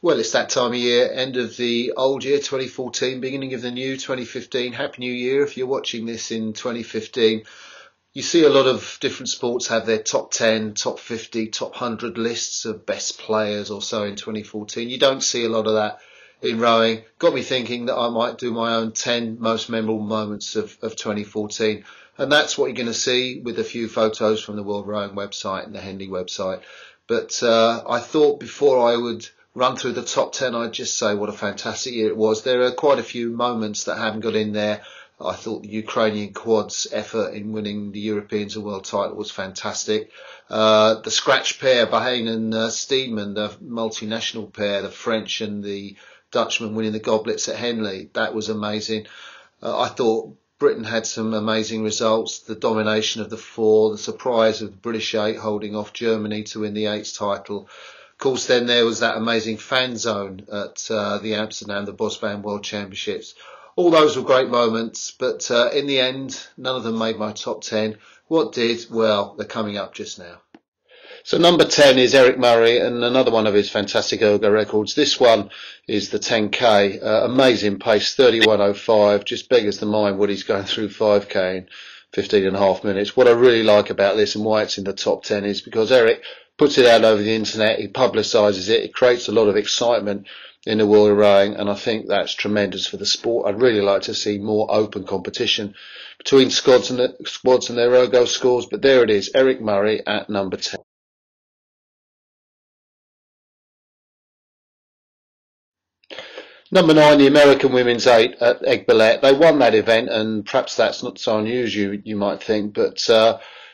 Well, it's that time of year, end of the old year, 2014, beginning of the new 2015. Happy New Year if you're watching this in 2015. You see a lot of different sports have their top 10, top 50, top 100 lists of best players or so in 2014. You don't see a lot of that in rowing. Got me thinking that I might do my own 10 most memorable moments of 2014. And that's what you're going to see with a few photos from the World Rowing website and the Henley website. But I thought before I would run through the top 10, I'd just say what a fantastic year it was. There are quite a few moments that haven't got in there. I thought the Ukrainian quad's effort in winning the Europeans a world title was fantastic. The scratch pair, Bahrain and Steedman, the multinational pair, the French and the Dutchman winning the goblets at Henley, that was amazing. I thought Britain had some amazing results. The domination of the four, the surprise of the British eight holding off Germany to win the eighth title. Of course, then there was that amazing fan zone at the Amsterdam, the Bosbaan World Championships. All those were great moments, but in the end, none of them made my top 10. What did? Well, they're coming up just now. So number 10 is Eric Murray and another one of his fantastic Ergo records. This one is the 10K. Amazing pace, 31.05. Just beggars the mind what he's going through 5K in 15.5 minutes. What I really like about this and why it's in the top 10 is because Eric puts it out over the internet, he publicises it, it creates a lot of excitement in the world of rowing, and I think that's tremendous for the sport. I'd really like to see more open competition between squads and their Ergo scores, but there it is, Eric Murray at number 10. Number 9, the American women's 8 at Eggbillette. They won that event, and perhaps that's not so unusual, you might think, but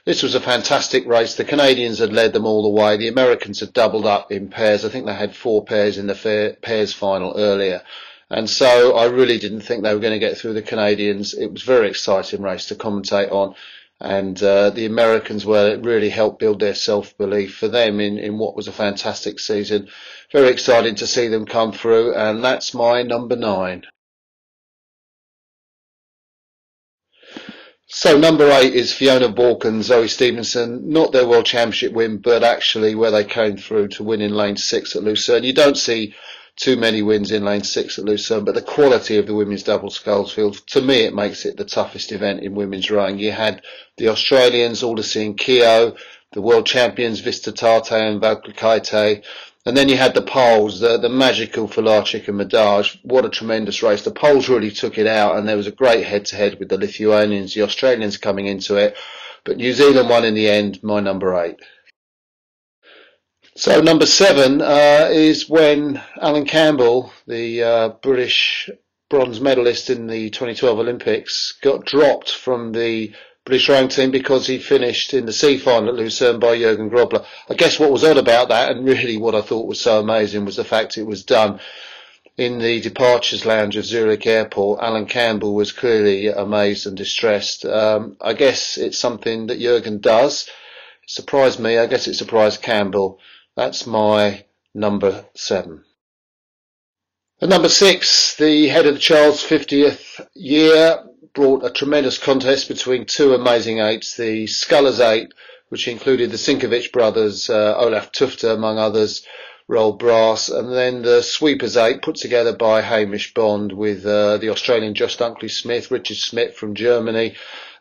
this was a fantastic race. The Canadians had led them all the way. The Americans had doubled up in pairs. I think they had 4 pairs in the pairs final earlier. And so I really didn't think they were going to get through the Canadians. It was a very exciting race to commentate on. And the Americans, well, it really helped build their self-belief for them in what was a fantastic season. Very exciting to see them come through, and that's my number 9. So number 8 is Fiona Bourke and Zoe Stevenson. Not their World Championship win, but actually where they came through to win in lane 6 at Lucerne. You don't see too many wins in lane 6 at Lucerne, but the quality of the women's double sculls field, to me, it makes it the toughest event in women's rowing. You had the Australians, Aldersea and Keogh, the world champions Vista Tate and Valkykaite, and then you had the Poles, the magical Fularczyk and Medage. What a tremendous race. The Poles really took it out, and there was a great head-to-head with the Lithuanians, the Australians coming into it. But New Zealand won in the end, my number 8. So number 7 is when Alan Campbell, the British bronze medalist in the 2012 Olympics, got dropped from the British rowing team because he finished in the C final at Lucerne by Jürgen Grobler. I guess what was odd about that, and really what I thought was so amazing, was the fact it was done in the departures lounge of Zurich Airport. Alan Campbell was clearly amazed and distressed. I guess it's something that Jürgen does. It surprised me. I guess it surprised Campbell. That's my number 7. At number 6, the head of the Charles 50th year brought a tremendous contest between 2 amazing 8s, the Scullers 8, which included the Sinkovich brothers, Olaf Tufte among others, Roll Brass, and then the Sweepers 8 put together by Hamish Bond with the Australian Just Dunkley Smith, Richard Smith from Germany.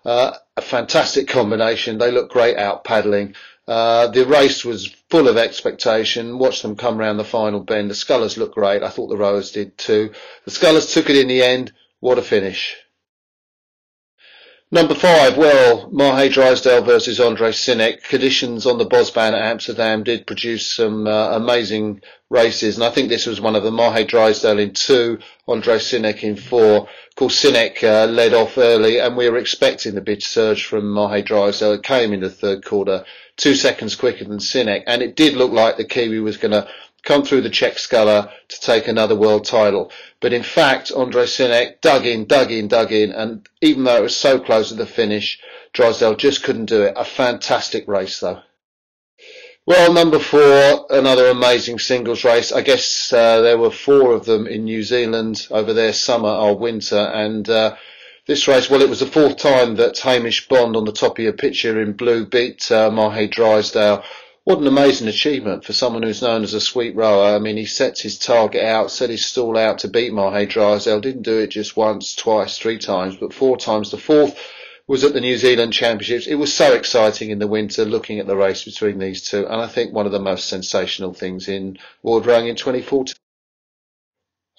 A fantastic combination. They looked great out paddling. The race was full of expectation. Watched them come round the final bend. The Scullers looked great. I thought the rowers did too. The Scullers took it in the end. What a finish. Number 5, well, Mahe Drysdale versus Andre Sinek. Conditions on the Bosbaan at Amsterdam did produce some amazing races, and I think this was one of them. Mahe Drysdale in 2, Andre Sinek in 4. Of course, Sinek led off early, and we were expecting the big surge from Mahe Drysdale. It came in the third quarter, 2 seconds quicker than Sinek, and it did look like the Kiwi was going to come through the Czech sculler to take another world title. But in fact, Andre Sinek dug in, and even though it was so close to the finish, Drysdale just couldn't do it. A fantastic race, though. Well, number 4, another amazing singles race. I guess there were 4 of them in New Zealand over their summer or winter, and this race, well, it was the 4th time that Hamish Bond on the top of your picture in blue beat Mahe Drysdale. What an amazing achievement for someone who's known as a sweet rower. I mean, he sets his target out, set his stall out to beat Drysdale. Didn't do it just once, twice, three times, but four times. The fourth was at the New Zealand Championships. It was so exciting in the winter looking at the race between these two, and I think one of the most sensational things in Ward rowing in 2014.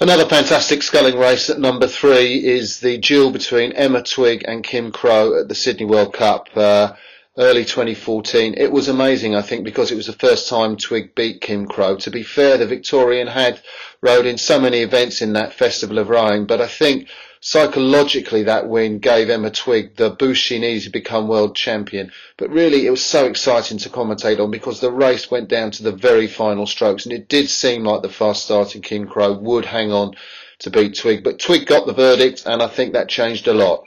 Another fantastic sculling race at number 3 is the duel between Emma Twigg and Kim Crow at the Sydney World Cup early 2014. It was amazing, I think, because it was the first time Twigg beat Kim Crow. To be fair, the Victorian had rowed in so many events in that festival of rowing, but I think psychologically that win gave Emma Twigg the boost she needed to become world champion. But really it was so exciting to commentate on because the race went down to the very final strokes, and it did seem like the fast starting Kim Crow would hang on to beat Twigg, but Twigg got the verdict, and I think that changed a lot.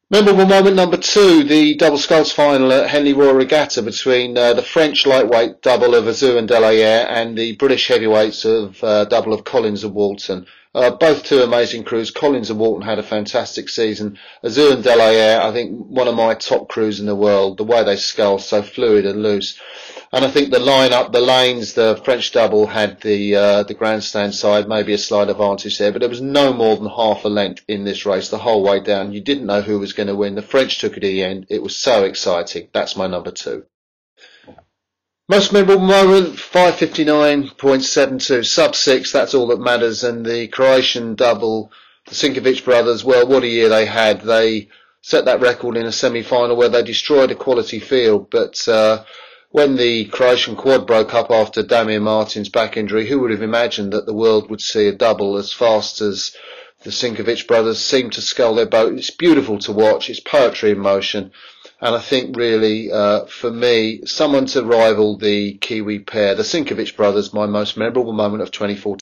Memorable moment number 2, the double sculls final at Henley Royal Regatta between the French lightweight double of Azur and Delahaye and the British heavyweights of double of Collins and Walton. Both two amazing crews. Collins and Walton had a fantastic season. Azur and Delahaye, I think, one of my top crews in the world. The way they scull, so fluid and loose. And I think the line-up, the lanes, the French double had the grandstand side, maybe a slight advantage there, but there was no more than half a length in this race the whole way down. You didn't know who was going to win. The French took it at the end. It was so exciting. That's my number 2. Most memorable moment, 5:59.72, sub 6, that's all that matters. And the Croatian double, the Sinkovic brothers, well, what a year they had. They set that record in a semi-final where they destroyed a quality field, but when the Croatian quad broke up after Damir Martin's back injury, who would have imagined that the world would see a double as fast as the Sinkovic brothers seemed to scull their boat? It's beautiful to watch. It's poetry in motion. And I think really, for me, someone to rival the Kiwi pair, the Sinkovic brothers, my most memorable moment of 2014.